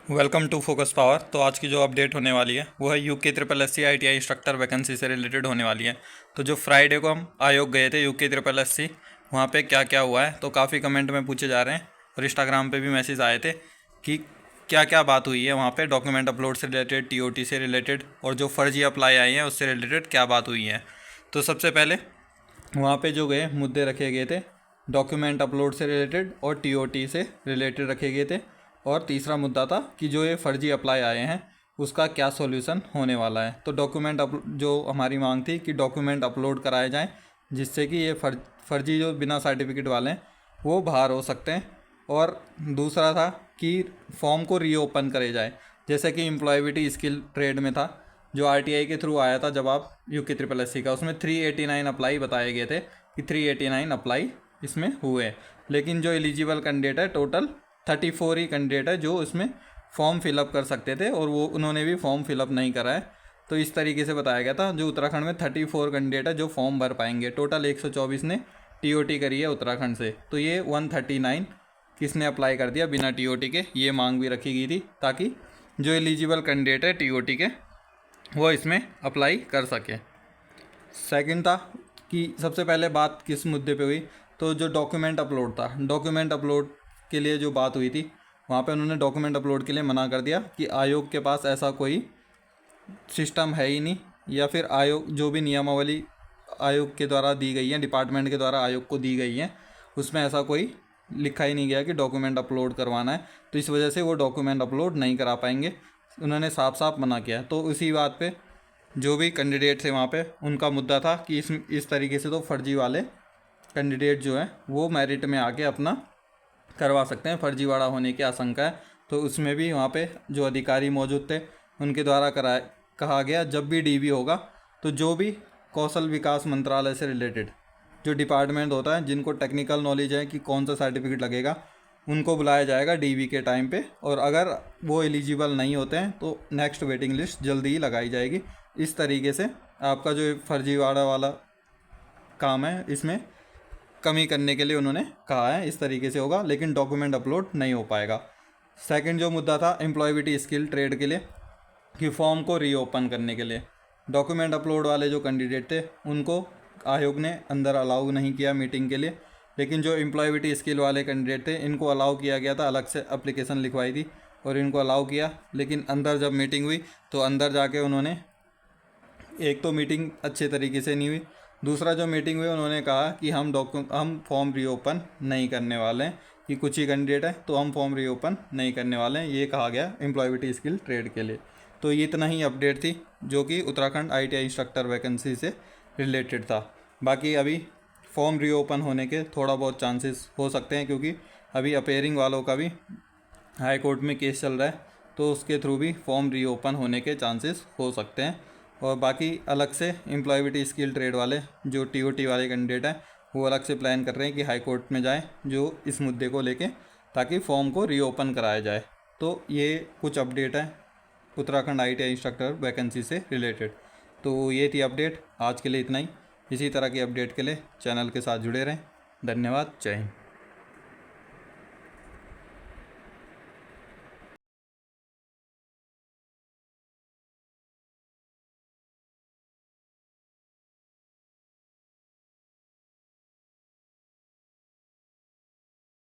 Welcome to focus power. तो आज की जो अपडेट होने वाली है वो है UK triple S C I T I instructor vacancy से रिलेटेड होने वाली है। तो जो फ्राइडे को हम आयोग गए थे यूके ट्रिपल एस सी, वहाँ पे क्या क्या हुआ है, तो काफ़ी कमेंट में पूछे जा रहे हैं और इंस्टाग्राम पे भी मैसेज आए थे कि क्या क्या बात हुई है वहाँ पे, डॉक्यूमेंट अपलोड से रिलेटेड, टीओटी से रिलेटेड और जो फर्जी अप्लाई आए हैं उससे रिलेटेड क्या बात हुई है। तो सबसे पहले वहाँ पे जो गए मुद्दे रखे गए थे, डॉक्यूमेंट अपलोड से रिलेटेड और टीओटी से रिलेटेड रखे गए थे। और तीसरा मुद्दा था कि जो ये फर्जी अप्लाई आए हैं उसका क्या सॉल्यूशन होने वाला है। तो जो हमारी मांग थी कि डॉक्यूमेंट अपलोड कराए जाएं जिससे कि ये फर्जी जो बिना सर्टिफिकेट वाले हैं वो बाहर हो सकते हैं। और दूसरा था कि फॉर्म को रीओपन करे जाए, जैसे कि एम्प्लॉयबिलिटी स्किल ट्रेड में था, जो आरटीआई के थ्रू आया था जब आप यूके ट्रिपल एस सी का, उसमें 389 अप्लाई बताए गए थे कि 389 अप्लाई इसमें हुए। लेकिन जो एलिजिबल कैंडिडेट है टोटल 34 ही कैंडिडेट है जो इसमें फॉर्म फिलअप कर सकते थे, और वो उन्होंने भी फॉर्म फिलअप नहीं करा है। तो इस तरीके से बताया गया था, जो उत्तराखंड में 34 कैंडिडेट है जो फॉर्म भर पाएंगे। टोटल 124 ने टीओटी करी है उत्तराखंड से, तो ये 139 किसने अप्लाई कर दिया बिना टीओटी के, ये मांग भी रखी गई थी ताकि जो एलिजिबल कैंडिडेट है टीओटी के वो इसमें अप्लाई कर सके। सेकंड था कि सबसे पहले बात किस मुद्दे पे हुई, तो जो डॉक्यूमेंट अपलोड था, डॉक्यूमेंट अपलोड के लिए जो बात हुई थी वहाँ पे उन्होंने डॉक्यूमेंट अपलोड के लिए मना कर दिया कि आयोग के पास ऐसा कोई सिस्टम है ही नहीं, या फिर आयोग जो भी नियमावली आयोग के द्वारा दी गई है, डिपार्टमेंट के द्वारा आयोग को दी गई है, उसमें ऐसा कोई लिखा ही नहीं गया कि डॉक्यूमेंट अपलोड करवाना है। तो इस वजह से वो डॉक्यूमेंट अपलोड नहीं करा पाएंगे, उन्होंने साफ साफ मना किया। तो उसी बात पे जो भी कैंडिडेट थे वहाँ पे उनका मुद्दा था कि इस तरीके से तो फर्जी वाले कैंडिडेट जो हैं वो मेरिट में आके अपना करवा सकते हैं, फर्जीवाड़ा होने की आशंका है। तो उसमें भी वहाँ पे जो अधिकारी मौजूद थे उनके द्वारा कहा गया जब भी डीवी होगा तो जो भी कौशल विकास मंत्रालय से रिलेटेड जो डिपार्टमेंट होता है, जिनको टेक्निकल नॉलेज है कि कौन सा सर्टिफिकेट लगेगा, उनको बुलाया जाएगा डीवी के टाइम पे। और अगर वो एलिजिबल नहीं होते हैं तो नेक्स्ट वेटिंग लिस्ट जल्दी ही लगाई जाएगी। इस तरीके से आपका जो फर्जीवाड़ा वाला काम है इसमें कमी करने के लिए उन्होंने कहा है, इस तरीके से होगा, लेकिन डॉक्यूमेंट अपलोड नहीं हो पाएगा। सेकंड जो मुद्दा था एम्प्लॉयबिलिटी स्किल ट्रेड के लिए, कि फॉर्म को रीओपन करने के लिए डॉक्यूमेंट अपलोड वाले जो कैंडिडेट थे उनको आयोग ने अंदर अलाउ नहीं किया मीटिंग के लिए, लेकिन जो एम्प्लॉयबिलिटी स्किल वाले कैंडिडेट थे इनको अलाउ किया गया था, अलग से एप्लीकेशन लिखवाई थी और इनको अलाउ किया। लेकिन अंदर जब मीटिंग हुई तो अंदर जाके उन्होंने, एक तो मीटिंग अच्छे तरीके से नहीं हुई, दूसरा जो मीटिंग हुई उन्होंने कहा कि हम फॉर्म रीओपन नहीं करने वाले हैं, कि कुछ ही कैंडिडेट है तो हम फॉर्म रीओपन नहीं करने वाले हैं, ये कहा गया एम्प्लॉयबिलिटी स्किल ट्रेड के लिए। तो ये इतना ही अपडेट थी जो कि उत्तराखंड आईटीआई इंस्ट्रक्टर वैकेंसी से रिलेटेड था। बाकी अभी फॉर्म रीओपन होने के थोड़ा बहुत चांसेस हो सकते हैं, क्योंकि अभी अपेयरिंग वालों का भी हाई कोर्ट में केस चल रहा है, तो उसके थ्रू भी फॉर्म रीओपन होने के चांसेस हो सकते हैं। और बाकी अलग से एम्प्लॉयबिलिटी स्किल ट्रेड वाले जो टीओटी वाले कैंडिडेट हैं वो अलग से प्लान कर रहे हैं कि हाई कोर्ट में जाएं जो इस मुद्दे को लेके, ताकि फॉर्म को रीओपन कराया जाए। तो ये कुछ अपडेट है उत्तराखंड आईटीआई इंस्ट्रक्टर वैकेंसी से रिलेटेड। तो ये थी अपडेट, आज के लिए इतना ही। इसी तरह की अपडेट के लिए चैनल के साथ जुड़े रहें। धन्यवाद, जय हिंद।